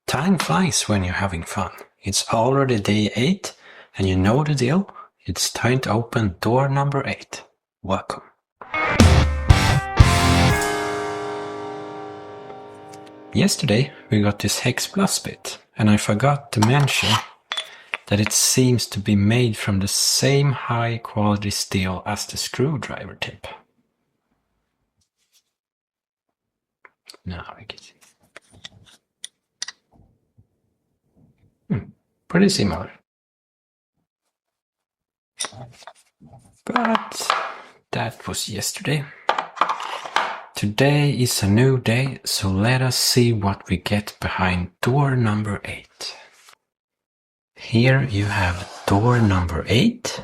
Time flies when you're having fun. It's already day 8 and you know the deal. It's time to open door number 8. Welcome. Yesterday we got this hex plus bit and I forgot to mention that it seems to be made from the same high quality steel as the screwdriver tip. Now we can see. Pretty similar. But that was yesterday. Today is a new day, so let us see what we get behind door number 8. Here you have door number 8.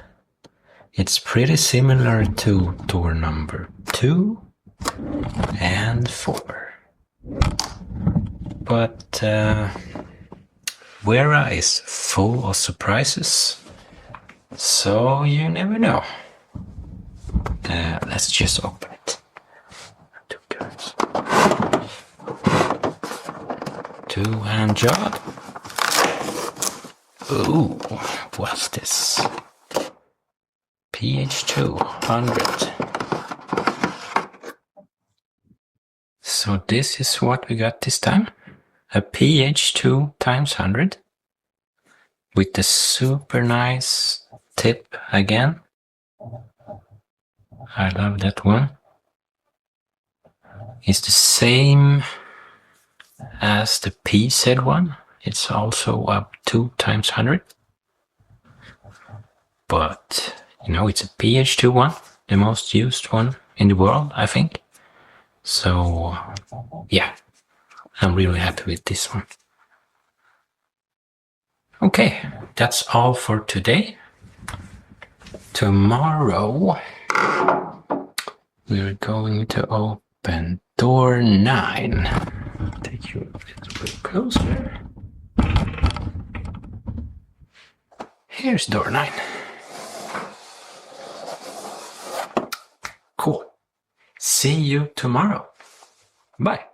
It's pretty similar to door number 2 and 4. But Wera is full of surprises, so you never know. Let's just open it. 2 cards. 2-hand job. Ooh, what's this? PH200. So this is what we got this time. A PH2 times 100 with the super nice tip again. I love that one. It's the same as the PZ one. It's also a 2 times 100. But, you know, it's a PH2 one, the most used one in the world, I think. So, yeah, I'm really happy with this one. Okay, that's all for today. Tomorrow, we're going to open door 9. Take you a little bit closer. Here's door 9. Cool. See you tomorrow. Bye.